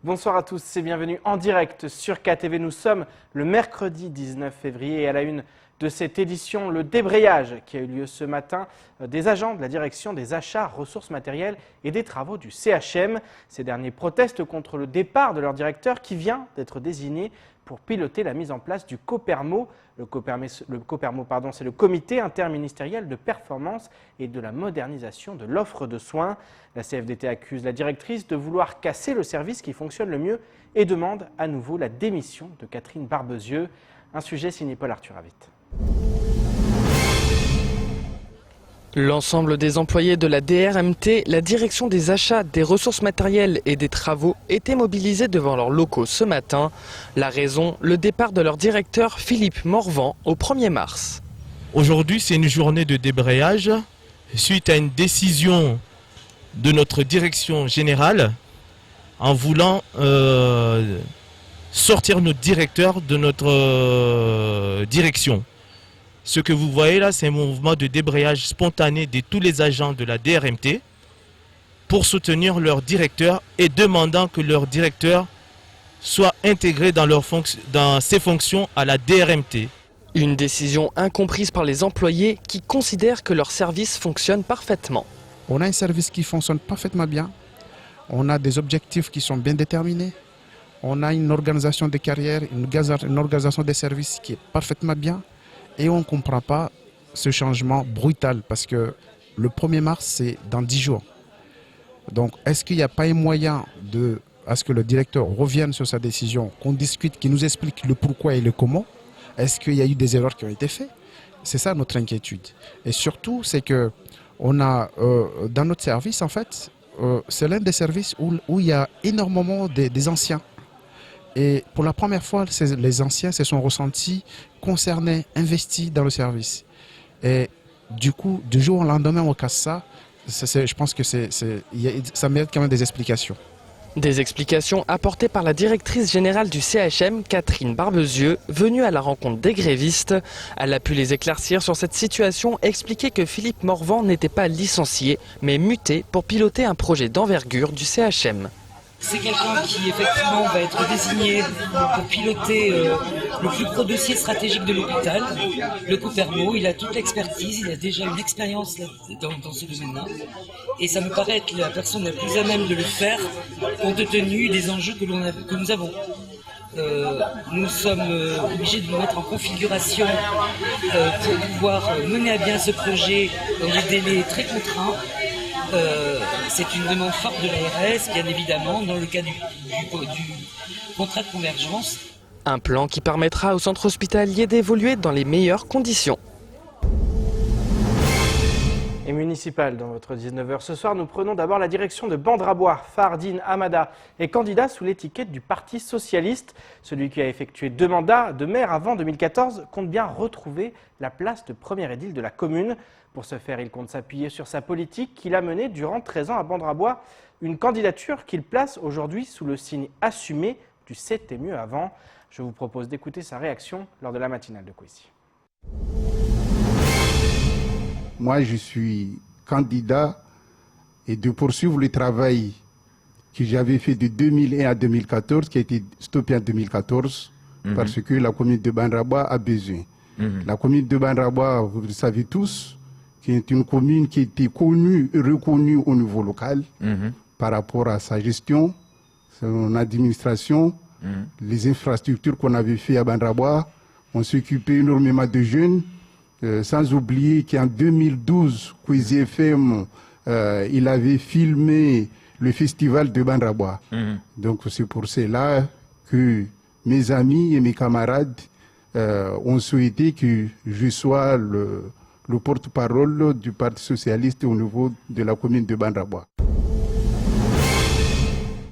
Bonsoir à tous et bienvenue en direct sur KTV. Nous sommes le mercredi 19 février et à la une de cette édition, le débrayage qui a eu lieu ce matin des agents de la direction des achats, ressources matérielles et des travaux du CHM. Ces derniers protestent contre le départ de leur directeur qui vient d'être désigné pour piloter la mise en place du Copermo. Le Copermo, c'est le comité interministériel de performance et de la modernisation de l'offre de soins. La CFDT accuse la directrice de vouloir casser le service qui fonctionne le mieux et demande à nouveau la démission de Catherine Barbezieux. Un sujet signé Paul Arthur Avit. L'ensemble des employés de la DRMT, la direction des achats, des ressources matérielles et des travaux étaient mobilisés devant leurs locaux ce matin. La raison, le départ de leur directeur Philippe Morvan au 1er mars. Aujourd'hui, c'est une journée de débrayage suite à une décision de notre direction générale en voulant sortir notre directeur de notre direction. Ce que vous voyez là, c'est un mouvement de débrayage spontané de tous les agents de la DRMT pour soutenir leur directeur et demandant que leur directeur soit intégré dans ses fonctions à la DRMT. Une décision incomprise par les employés qui considèrent que leur service fonctionne parfaitement. On a un service qui fonctionne parfaitement bien, on a des objectifs qui sont bien déterminés, on a une organisation des carrières, une organisation des services qui est parfaitement bien. Et on ne comprend pas ce changement brutal parce que le 1er mars, c'est dans 10 jours. Donc, est-ce qu'il n'y a pas un moyen à ce que le directeur revienne sur sa décision, qu'on discute, qu'il nous explique le pourquoi et le comment? Est-ce qu'il y a eu des erreurs qui ont été faites? C'est ça notre inquiétude. Et surtout, c'est que on a, dans notre service, en fait, c'est l'un des services où il y a énormément des anciens. Et pour la première fois, les anciens se sont ressentis concernés, investis dans le service. Et du coup, du jour au lendemain, on casse ça. Je pense que ça mérite quand même des explications. Des explications apportées par la directrice générale du CHM, Catherine Barbezieux, venue à la rencontre des grévistes. Elle a pu les éclaircir sur cette situation, expliquer que Philippe Morvan n'était pas licencié, mais muté pour piloter un projet d'envergure du CHM. C'est quelqu'un qui effectivement va être désigné pour piloter le plus gros dossier stratégique de l'hôpital, le Copermo. Il a toute l'expertise, il a déjà une expérience dans ce domaine-là. Et ça me paraît être la personne la plus à même de le faire compte tenu des enjeux que nous avons. Nous sommes obligés de nous mettre en configuration pour pouvoir mener à bien ce projet dans des délais très contraints. C'est une demande forte de l'ARS, bien évidemment, dans le cadre du contrat de convergence. Un plan qui permettra au centre hospitalier d'évoluer dans les meilleures conditions. Et municipal, dans votre 19h ce soir, nous prenons d'abord la direction de Bandrabois. Fardine Hamada est candidat sous l'étiquette du Parti Socialiste. Celui qui a effectué 2 mandats de maire avant 2014 compte bien retrouver la place de premier édile de la commune. Pour ce faire, il compte s'appuyer sur sa politique qu'il a menée durant 13 ans à Bandrabois. Une candidature qu'il place aujourd'hui sous le signe assumé du C'était mieux avant. Je vous propose d'écouter sa réaction lors de la matinale de Kwesi. Moi, je suis candidat et de poursuivre le travail que j'avais fait de 2001 à 2014, qui a été stoppé en 2014, parce que la commune de Bandrabois a besoin. La commune de Bandrabois, vous le savez tous, qui est une commune qui a été connue et reconnue au niveau local par rapport à sa gestion, son administration, les infrastructures qu'on avait fait à Bandrabois. On s'occupait énormément de jeunes, sans oublier qu'en 2012, Kwesi FM, il avait filmé le festival de Bandrabois. Donc c'est pour cela que mes amis et mes camarades ont souhaité que je sois le porte-parole du Parti Socialiste au niveau de la commune de Bandrabois.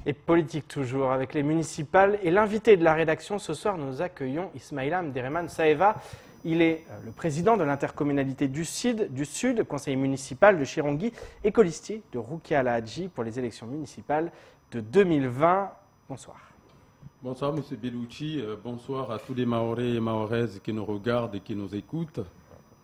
Et politique toujours avec les municipales. Et l'invité de la rédaction ce soir, nous accueillons Ismaïla Mdereman Saeva. Il est le président de l'intercommunalité du Sud, conseiller municipal de Chirongui et colistier de Roukia Alhaji pour les élections municipales de 2020. Bonsoir. Bonsoir M. Bellucci, bonsoir à tous les Mahorais et Mahoraises qui nous regardent et qui nous écoutent.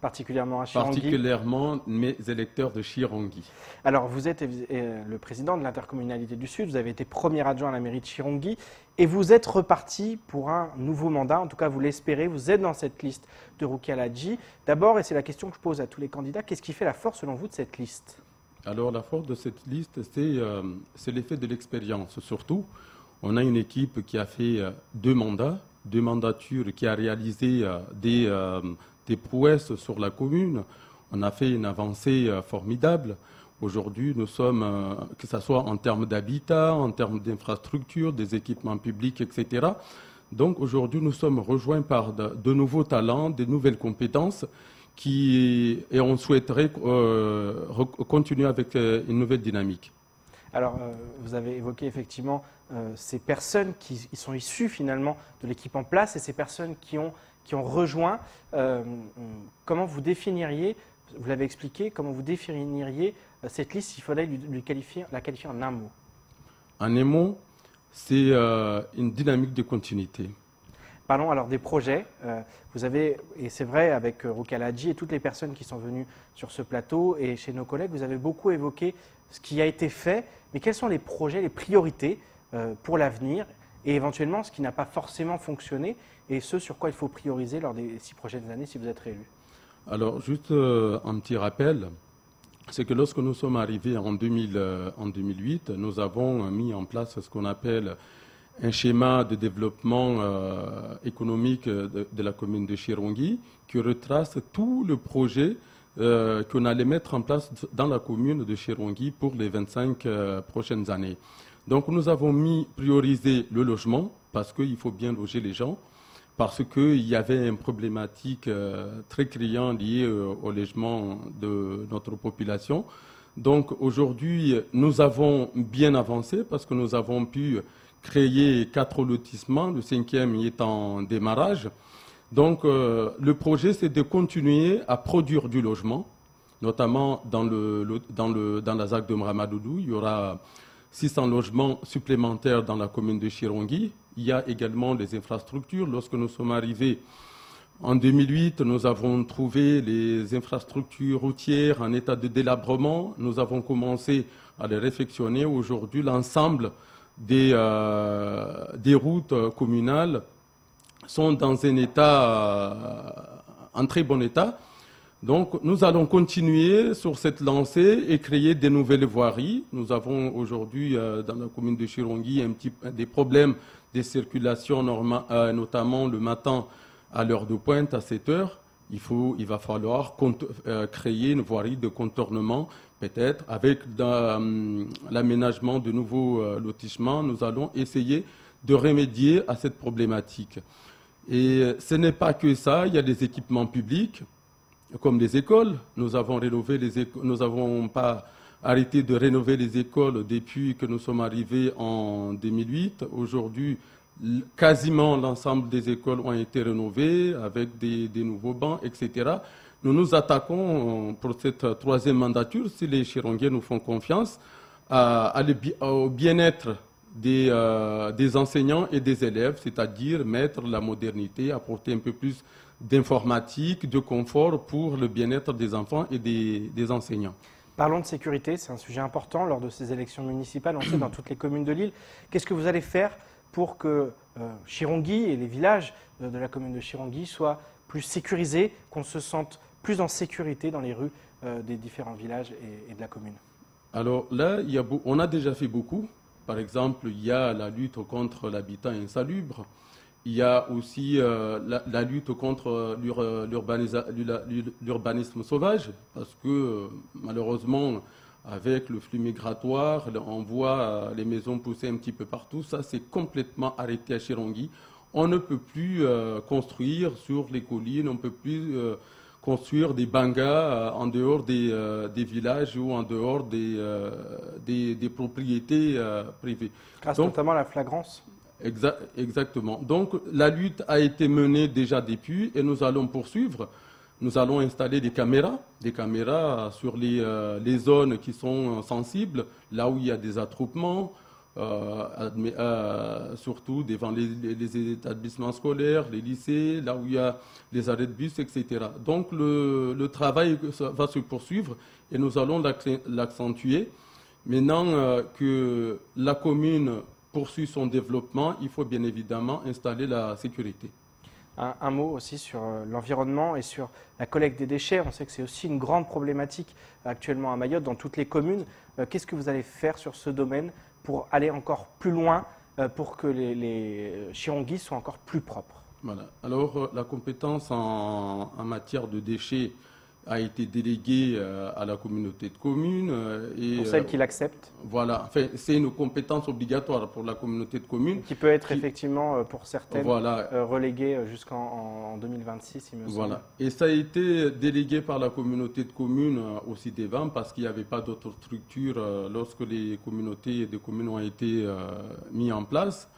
particulièrement à Chirangui. Particulièrement mes électeurs de Chirangui. Alors, vous êtes le président de l'intercommunalité du Sud, vous avez été premier adjoint à la mairie de Chirangui et vous êtes reparti pour un nouveau mandat, en tout cas vous l'espérez, vous êtes dans cette liste de Rouki Aladji. D'abord, et c'est la question que je pose à tous les candidats, qu'est-ce qui fait la force selon vous de cette liste? Alors la force de cette liste, c'est l'effet de l'expérience. Surtout, on a une équipe qui a fait 2 mandats, 2 mandatures, qui a réalisé des prouesses sur la commune. On a fait une avancée formidable. Aujourd'hui, nous sommes, que ce soit en termes d'habitat, en termes d'infrastructures, des équipements publics, etc. Donc aujourd'hui, nous sommes rejoints par de nouveaux talents, de nouvelles compétences et on souhaiterait continuer avec une nouvelle dynamique. Alors, vous avez évoqué effectivement ces personnes qui sont issues finalement de l'équipe en place et ces personnes qui ont rejoint. Comment vous définiriez, vous l'avez expliqué, comment vous définiriez cette liste s'il fallait la qualifier en un mot? En un mot, c'est une dynamique de continuité. Parlons alors des projets. Vous avez, et c'est vrai avec Rouki Aladji et toutes les personnes qui sont venues sur ce plateau et chez nos collègues, vous avez beaucoup évoqué ce qui a été fait, mais quels sont les projets, les priorités pour l'avenir et éventuellement ce qui n'a pas forcément fonctionné et ce sur quoi il faut prioriser lors des 6 prochaines années si vous êtes réélu? Alors, juste un petit rappel, c'est que lorsque nous sommes arrivés en 2008, nous avons mis en place ce qu'on appelle un schéma de développement économique de la commune de Chirangui qui retrace tout le projet qu'on allait mettre en place dans la commune de Chirangui pour les 25 prochaines années. Donc nous avons priorisé le logement parce qu'il faut bien loger les gens, parce qu'il y avait une problématique très criante liée au logement de notre population. Donc aujourd'hui, nous avons bien avancé parce que nous avons pu créer 4 lotissements, le 5e est en démarrage. Donc le projet, c'est de continuer à produire du logement, notamment dans la ZAC de Mramadoudou. Il y aura 600 logements supplémentaires dans la commune de Chirangui. Il y a également les infrastructures. Lorsque nous sommes arrivés en 2008, nous avons trouvé les infrastructures routières en état de délabrement. Nous avons commencé à les réfectionner. Aujourd'hui, l'ensemble des routes communales sont dans un état, en très bon état. Donc nous allons continuer sur cette lancée et créer des nouvelles voiries. Nous avons aujourd'hui dans la commune de Chirangui des problèmes de circulation, notamment le matin à l'heure de pointe, à 7 heures. Il va falloir créer une voirie de contournement, peut-être avec l'aménagement de nouveaux lotissements. Nous allons essayer de remédier à cette problématique. Et ce n'est pas que ça, il y a des équipements publics, comme les écoles. Nous avons rénové les écoles, nous n'avons pas arrêté de rénover les écoles depuis que nous sommes arrivés en 2008. Aujourd'hui, quasiment l'ensemble des écoles ont été rénovées avec des nouveaux bancs, etc. Nous nous attaquons pour cette 3e mandature, si les Chiranguiens nous font confiance, au bien-être des enseignants et des élèves, c'est-à-dire mettre la modernité, apporter un peu plus d'informatique, de confort pour le bien-être des enfants et des enseignants. Parlons de sécurité, c'est un sujet important lors de ces élections municipales, on sait dans toutes les communes de l'île. Qu'est-ce que vous allez faire pour que Chirangui et les villages de la commune de Chirangui soient plus sécurisés, qu'on se sente plus en sécurité dans les rues des différents villages et de la commune? Alors là, on a déjà fait beaucoup. Par exemple, il y a la lutte contre l'habitat insalubre. Il y a aussi la lutte contre l'urbanisme sauvage, parce que malheureusement, avec le flux migratoire, on voit les maisons pousser un petit peu partout. Ça, c'est complètement arrêté à Chirangui. On ne peut plus construire sur les collines, on ne peut plus construire des bangas en dehors des villages ou en dehors des propriétés privées. Grâce notamment à la flagrance. Exactement. Donc la lutte a été menée déjà depuis et nous allons poursuivre. Nous allons installer des caméras sur les zones qui sont sensibles, là où il y a des attroupements, surtout devant les établissements scolaires, les lycées, là où il y a les arrêts de bus, etc. Donc le travail va se poursuivre et nous allons l'accentuer. Maintenant que la commune poursuit son développement, il faut bien évidemment installer la sécurité. Un mot aussi sur l'environnement et sur la collecte des déchets. On sait que c'est aussi une grande problématique actuellement à Mayotte, dans toutes les communes. Qu'est-ce que vous allez faire sur ce domaine pour aller encore plus loin, pour que les Chironguis soient encore plus propres? Voilà. Alors, la compétence en matière de déchets a été déléguée à la communauté de communes. Pour celles qui l'acceptent? Voilà. Enfin, c'est une compétence obligatoire pour la communauté de communes. Qui peut être effectivement, pour certaines, voilà, reléguée jusqu'en 2026, il me semble. Voilà. Et ça a été délégué par la communauté de communes aussi des Vents parce qu'il n'y avait pas d'autres structures lorsque les communautés de communes ont été mis en place.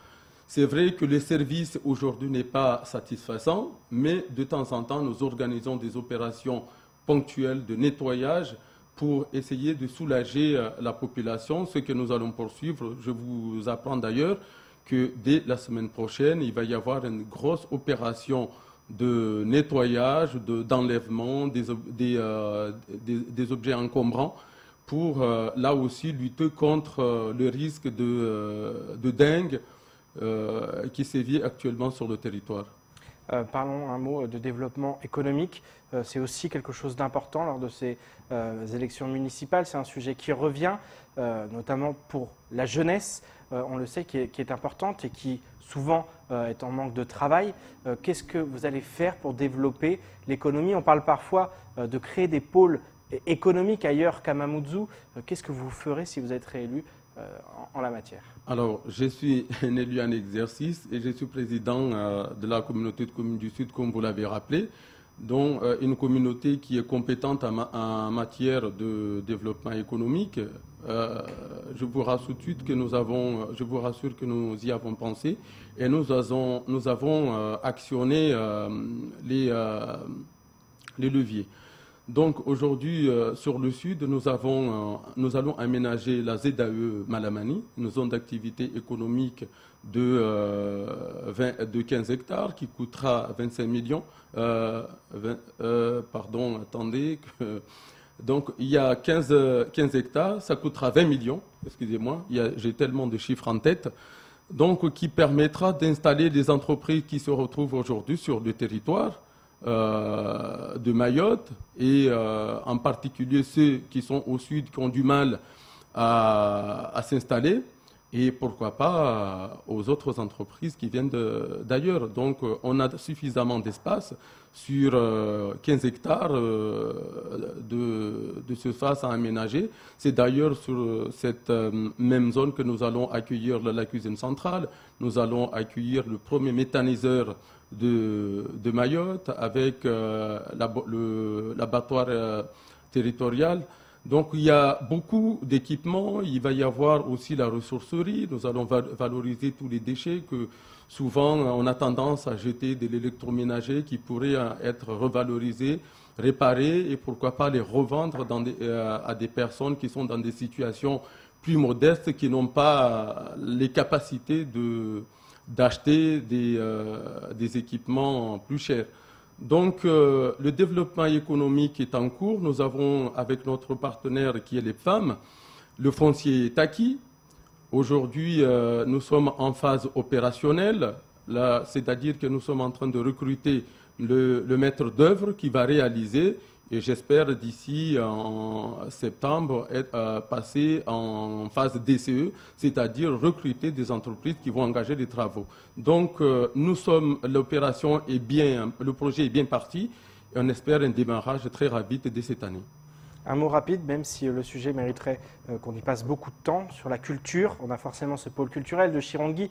C'est vrai que le service aujourd'hui n'est pas satisfaisant, mais de temps en temps, nous organisons des opérations ponctuelles de nettoyage pour essayer de soulager la population, ce que nous allons poursuivre. Je vous apprends d'ailleurs que dès la semaine prochaine, il va y avoir une grosse opération de nettoyage, d'enlèvement des objets encombrants pour là aussi lutter contre le risque de dengue qui sévit actuellement sur le territoire. Parlons un mot de développement économique. C'est aussi quelque chose d'important lors de ces élections municipales. C'est un sujet qui revient, notamment pour la jeunesse, on le sait, qui est importante et qui souvent est en manque de travail. Qu'est-ce que vous allez faire pour développer l'économie? On parle parfois de créer des pôles économiques ailleurs qu'à Mamoudzou. Qu'est-ce que vous ferez si vous êtes réélu en la matière? Alors, je suis un élu en exercice et je suis président de la communauté de communes du Sud, comme vous l'avez rappelé, dont une communauté qui est compétente en matière de développement économique. Je vous rassure tout de suite que je vous rassure que nous y avons pensé et nous avons actionné les leviers. Donc aujourd'hui, sur le sud, nous allons aménager la ZAE Malamani, une zone d'activité économique de 15 hectares qui coûtera 25 millions. Donc il y a 15 hectares, ça coûtera 20 millions, excusez-moi, j'ai tellement de chiffres en tête. Donc qui permettra d'installer des entreprises qui se retrouvent aujourd'hui sur le territoire de Mayotte et en particulier ceux qui sont au sud qui ont du mal à s'installer et pourquoi pas aux autres entreprises qui viennent d'ailleurs. Donc on a suffisamment d'espace sur 15 hectares de surface à aménager. C'est d'ailleurs sur cette même zone que nous allons accueillir la cuisine centrale, nous allons accueillir le premier méthaniseur de Mayotte avec l'abattoir territorial. Donc il y a beaucoup d'équipements, il va y avoir aussi la ressourcerie, nous allons valoriser tous les déchets que souvent on a tendance à jeter de l'électroménager qui pourrait être revalorisé, réparé et pourquoi pas les revendre à des personnes qui sont dans des situations plus modestes, qui n'ont pas les capacités d'acheter des équipements plus chers. Donc, le développement économique est en cours. Nous avons, avec notre partenaire qui est les femmes, le foncier est acquis. Aujourd'hui, nous sommes en phase opérationnelle, c'est-à-dire que nous sommes en train de recruter le maître d'œuvre qui va réaliser. Et j'espère d'ici en septembre passer en phase DCE, c'est-à-dire recruter des entreprises qui vont engager des travaux. Donc l'opération est bien, le projet est bien parti et on espère un démarrage très rapide dès cette année. Un mot rapide, même si le sujet mériterait qu'on y passe beaucoup de temps, sur la culture. On a forcément ce pôle culturel de Chirongui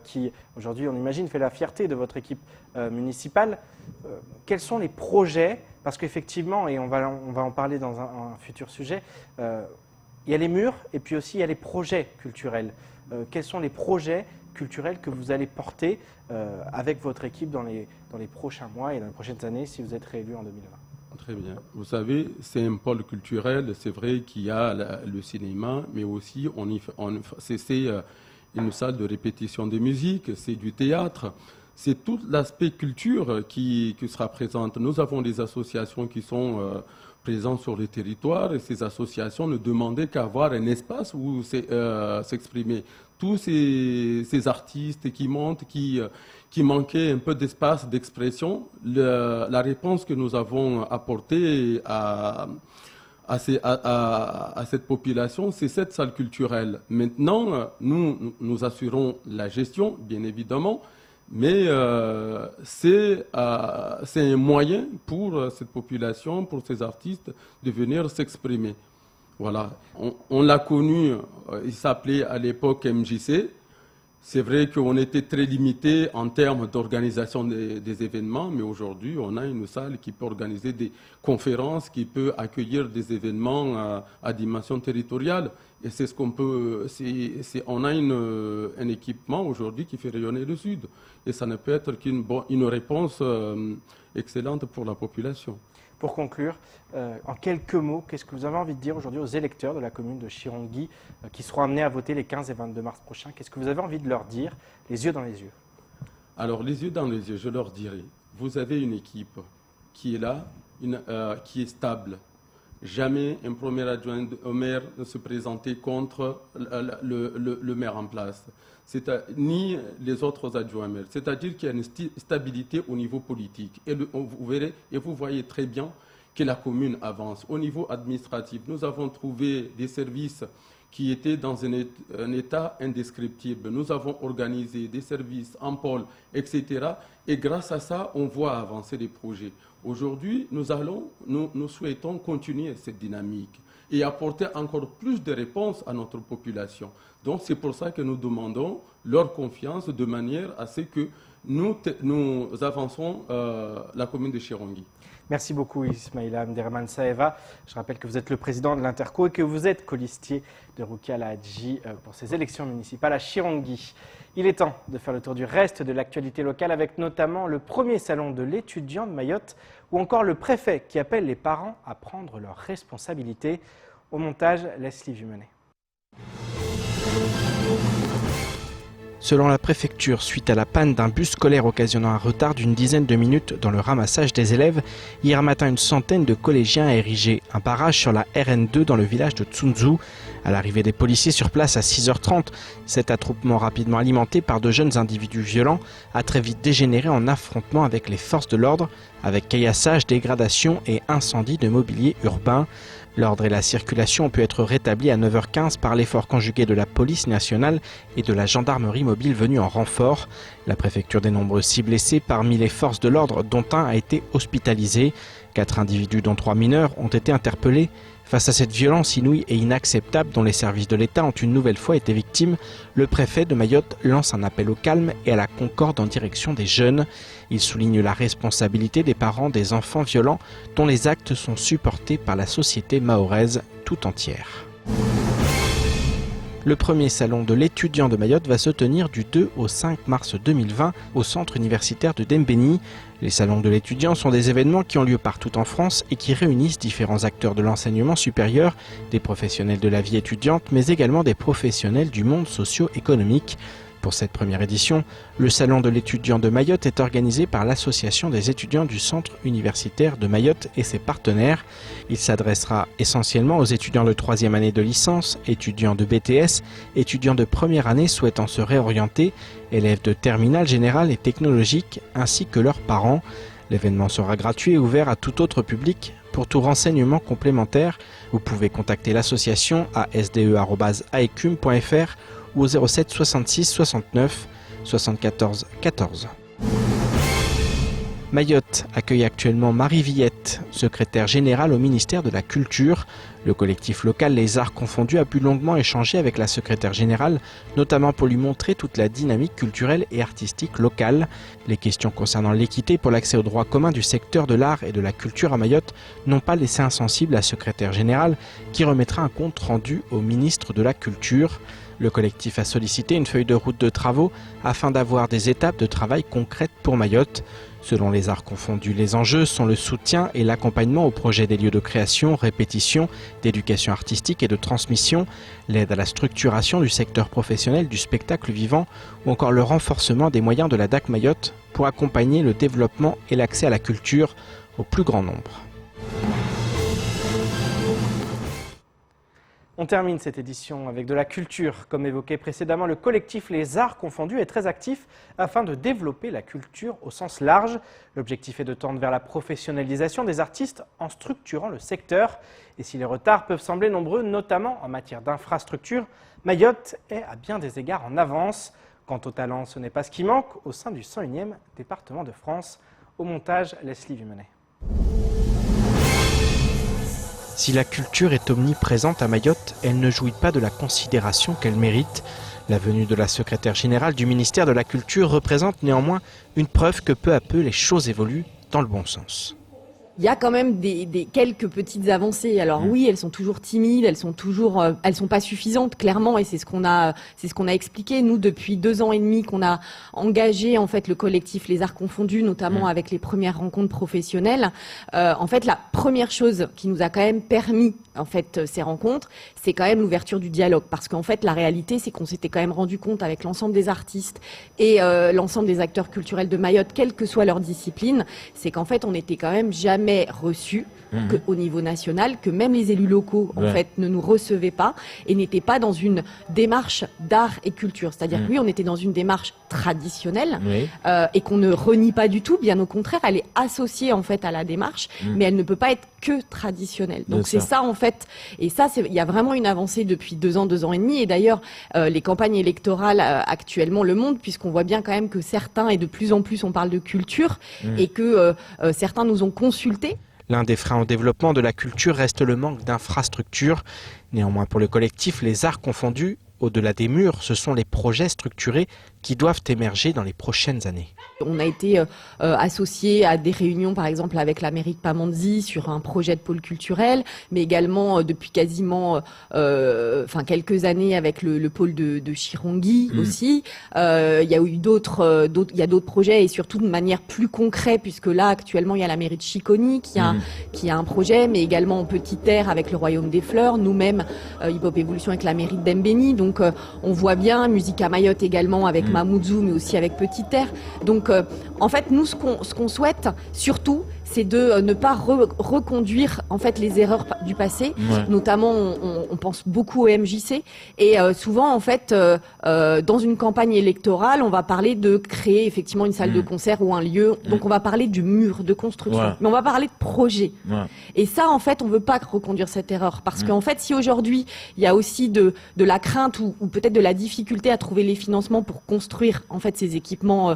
qui, aujourd'hui, on imagine, fait la fierté de votre équipe municipale. Quels sont les projets? Parce qu'effectivement, et on va en parler dans un futur sujet, il y a les murs et puis aussi il y a les projets culturels. Quels sont les projets culturels que vous allez porter avec votre équipe dans les prochains mois et dans les prochaines années si vous êtes réélu en 2020? Très bien. Vous savez, c'est un pôle culturel. C'est vrai qu'il y a le cinéma, mais aussi c'est une salle de répétition de musique, c'est du théâtre. C'est tout l'aspect culture qui sera présente. Nous avons des associations qui sont présentes sur le territoire et ces associations ne demandaient qu'à avoir un espace où s'exprimer. Tous ces artistes qui montent, qui manquaient un peu d'espace d'expression, la réponse que nous avons apportée à cette population, c'est cette salle culturelle. Maintenant, nous assurons la gestion, bien évidemment, mais c'est un moyen pour cette population, pour ces artistes, de venir s'exprimer. Voilà. On l'a connu, il s'appelait à l'époque MJC. C'est vrai qu'on était très limité en termes d'organisation des événements, mais aujourd'hui, on a une salle qui peut organiser des conférences, qui peut accueillir des événements à dimension territoriale. Et c'est ce qu'on peut. On a un équipement aujourd'hui qui fait rayonner le Sud. Et ça ne peut être qu'une réponse excellente pour la population. Pour conclure, en quelques mots, qu'est-ce que vous avez envie de dire aujourd'hui aux électeurs de la commune de Chirongui qui seront amenés à voter les 15 et 22 mars prochains? Qu'est-ce que vous avez envie de leur dire, les yeux dans les yeux? Alors, les yeux dans les yeux, je leur dirai, vous avez une équipe qui est là, qui est stable. Jamais un premier adjoint au maire ne se présentait contre le maire en place, ni les autres adjoints maires. C'est-à-dire qu'il y a une stabilité au niveau politique. Et vous verrez, et vous voyez très bien que la commune avance. Au niveau administratif, nous avons trouvé des services qui étaient dans un état indescriptible. Nous avons organisé des services en pôle, etc. Et grâce à ça, on voit avancer les projets. Aujourd'hui, nous souhaitons continuer cette dynamique et apporter encore plus de réponses à notre population. Donc c'est pour ça que nous demandons leur confiance de manière à ce que nous avançons la commune de Chirongui. Merci beaucoup Ismaïla Abderrahmane Saeva. Je rappelle que vous êtes le président de l'Interco et que vous êtes colistier de Rukia Lahadji pour ces élections municipales à Chirongui. Il est temps de faire le tour du reste de l'actualité locale avec notamment le premier salon de l'étudiant de Mayotte ou encore le préfet qui appelle les parents à prendre leurs responsabilités. Au montage, Leslie Vumenet. Selon la préfecture, suite à la panne d'un bus scolaire occasionnant un retard d'une dizaine de minutes dans le ramassage des élèves, hier matin une centaine de collégiens a érigé un barrage sur la RN2 dans le village de Tsunzu. À l'arrivée des policiers sur place à 6h30, cet attroupement rapidement alimenté par de jeunes individus violents a très vite dégénéré en affrontement avec les forces de l'ordre, avec caillassage, dégradation et incendie de mobilier urbain. L'ordre et la circulation ont pu être rétablis à 9h15 par l'effort conjugué de la police nationale et de la gendarmerie mobile venue en renfort. La préfecture dénombre 6 blessés parmi les forces de l'ordre, dont un a été hospitalisé. 4 individus, dont 3 mineurs, ont été interpellés. Face à cette violence inouïe et inacceptable dont les services de l'État ont une nouvelle fois été victimes, le préfet de Mayotte lance un appel au calme et à la concorde en direction des jeunes. Il souligne la responsabilité des parents des enfants violents dont les actes sont supportés par la société mahoraise tout entière. Le premier salon de l'étudiant de Mayotte va se tenir du 2 au 5 mars 2020 au centre universitaire de Dembéni. Les salons de l'étudiant sont des événements qui ont lieu partout en France et qui réunissent différents acteurs de l'enseignement supérieur, des professionnels de la vie étudiante, mais également des professionnels du monde socio-économique. Pour cette première édition, le Salon de l'étudiant de Mayotte est organisé par l'Association des étudiants du Centre universitaire de Mayotte et ses partenaires. Il s'adressera essentiellement aux étudiants de 3e année de licence, étudiants de BTS, étudiants de première année souhaitant se réorienter, élèves de terminale générale et technologique, ainsi que leurs parents. L'événement sera gratuit et ouvert à tout autre public. Pour tout renseignement complémentaire, vous pouvez contacter l'association à sde@aecum.fr ou au 07 66 69 74 14. Mayotte accueille actuellement Marie Villette, secrétaire générale au ministère de la Culture. Le collectif local Les Arts Confondus a pu longuement échanger avec la secrétaire générale, notamment pour lui montrer toute la dynamique culturelle et artistique locale. Les questions concernant l'équité pour l'accès aux droits communs du secteur de l'art et de la culture à Mayotte n'ont pas laissé insensible la secrétaire générale qui remettra un compte rendu au ministre de la Culture. Le collectif a sollicité une feuille de route de travaux afin d'avoir des étapes de travail concrètes pour Mayotte. Selon Les Arts Confondus, les enjeux sont le soutien et l'accompagnement au projet des lieux de création, répétition, d'éducation artistique et de transmission, l'aide à la structuration du secteur professionnel du spectacle vivant ou encore le renforcement des moyens de la DAC Mayotte pour accompagner le développement et l'accès à la culture au plus grand nombre. On termine cette édition avec de la culture. Comme évoqué précédemment, le collectif Les Arts Confondus est très actif afin de développer la culture au sens large. L'objectif est de tendre vers la professionnalisation des artistes en structurant le secteur. Et si les retards peuvent sembler nombreux, notamment en matière d'infrastructure, Mayotte est à bien des égards en avance. Quant au talent, ce n'est pas ce qui manque au sein du 101e département de France. Au montage, Leslie Vimenet. Si la culture est omniprésente à Mayotte, elle ne jouit pas de la considération qu'elle mérite. La venue de la secrétaire générale du ministère de la Culture représente néanmoins une preuve que peu à peu les choses évoluent dans le bon sens. Il y a quand même quelques petites avancées. Alors oui, elles sont toujours timides, elles sont pas suffisantes clairement, et c'est ce qu'on a expliqué nous depuis 2 ans et demi qu'on a engagé en fait le collectif Les Arts Confondus, notamment avec les premières rencontres professionnelles. En fait, la première chose qui nous a quand même permis en fait ces rencontres, c'est quand même l'ouverture du dialogue, parce qu'en fait la réalité c'est qu'on s'était quand même rendu compte avec l'ensemble des artistes et l'ensemble des acteurs culturels de Mayotte, quelle que soit leur discipline, c'est qu'en fait on n'était quand même jamais reçus au niveau national, que même les élus locaux en fait ne nous recevaient pas et n'étaient pas dans une démarche d'art et culture. C'est-à-dire que oui, on était dans une démarche traditionnelle et qu'on ne renie pas du tout, bien au contraire, elle est associée en fait à la démarche, mais elle ne peut pas être que traditionnelle. Donc c'est ça en fait, et ça il y a vraiment une avancée depuis 2 ans et demi, et d'ailleurs les campagnes électorales actuellement le montrent, puisqu'on voit bien quand même que certains, et de plus en plus on parle de culture, et que certains nous ont consultés. L'un des freins au développement de la culture reste le manque d'infrastructures. Néanmoins, pour le collectif Les Arts Confondus, au-delà des murs, ce sont les projets structurés qui doivent émerger dans les prochaines années. On a été associé à des réunions, par exemple, avec la mairie de Pamandzi sur un projet de pôle culturel, mais également depuis quasiment quelques années avec le pôle de Chirongui aussi. Il y a eu d'autres projets, et surtout de manière plus concrète, puisque là, actuellement, il y a la mairie de Chiconi qui a un projet, mais également en Petite Terre avec le Royaume des Fleurs, nous-mêmes, Hip Hop Évolution avec la mairie de Dembéni. Donc, on voit bien, Musique à Mayotte également avec Mamoudzou, mais aussi avec Petite Terre. Donc, en fait, nous, ce qu'on souhaite, surtout, c'est de ne pas reconduire en fait les erreurs du passé. Notamment, on pense beaucoup au MJC, et souvent, en fait, dans une campagne électorale, on va parler de créer effectivement une salle de concert ou un lieu. Donc, on va parler du mur de construction, mais on va parler de projet. Et ça, en fait, on veut pas reconduire cette erreur, parce qu'en fait, si aujourd'hui il y a aussi de la crainte ou peut-être de la difficulté à trouver les financements pour construire en fait ces équipements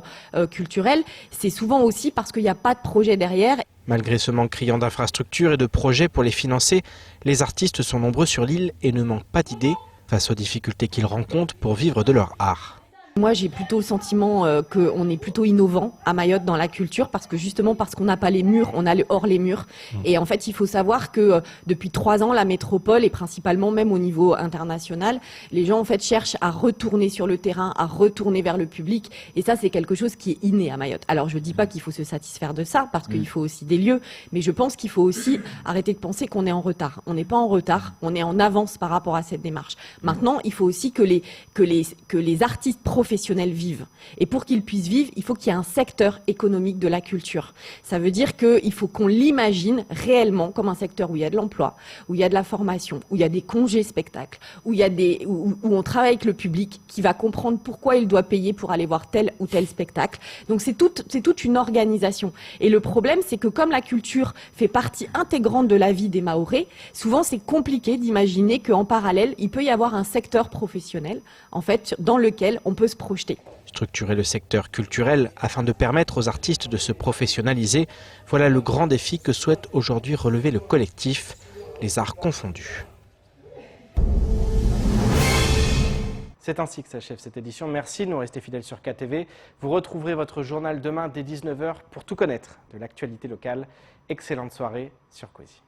culturels, c'est souvent aussi parce qu'il n'y a pas de projet derrière. Malgré ce manque criant d'infrastructures et de projets pour les financer, les artistes sont nombreux sur l'île et ne manquent pas d'idées face aux difficultés qu'ils rencontrent pour vivre de leur art. Moi, j'ai plutôt le sentiment qu'on est plutôt innovant à Mayotte dans la culture, parce qu'on n'a pas les murs, on a hors les murs. Et en fait, il faut savoir que depuis 3 ans, la métropole, et principalement même au niveau international, les gens en fait cherchent à retourner sur le terrain, à retourner vers le public. Et ça, c'est quelque chose qui est inné à Mayotte. Alors, je dis pas qu'il faut se satisfaire de ça, parce qu'il faut aussi des lieux, mais je pense qu'il faut aussi arrêter de penser qu'on est en retard. On n'est pas en retard, on est en avance par rapport à cette démarche. Maintenant, il faut aussi que les artistes professionnels vivent. Et pour qu'ils puissent vivre, il faut qu'il y ait un secteur économique de la culture. Ça veut dire qu'il faut qu'on l'imagine réellement comme un secteur où il y a de l'emploi, où il y a de la formation, où il y a des congés spectacles, où on travaille avec le public qui va comprendre pourquoi il doit payer pour aller voir tel ou tel spectacle. Donc c'est toute une organisation. Et le problème, c'est que comme la culture fait partie intégrante de la vie des Mahorais, souvent c'est compliqué d'imaginer qu'en parallèle, il peut y avoir un secteur professionnel, en fait, dans lequel on peut se projeter. Structurer le secteur culturel afin de permettre aux artistes de se professionnaliser, voilà le grand défi que souhaite aujourd'hui relever le collectif. les arts confondus. C'est ainsi que s'achève cette édition. Merci de nous rester fidèles sur KTV. Vous retrouverez votre journal demain dès 19h pour tout connaître de l'actualité locale. Excellente soirée sur Cozy.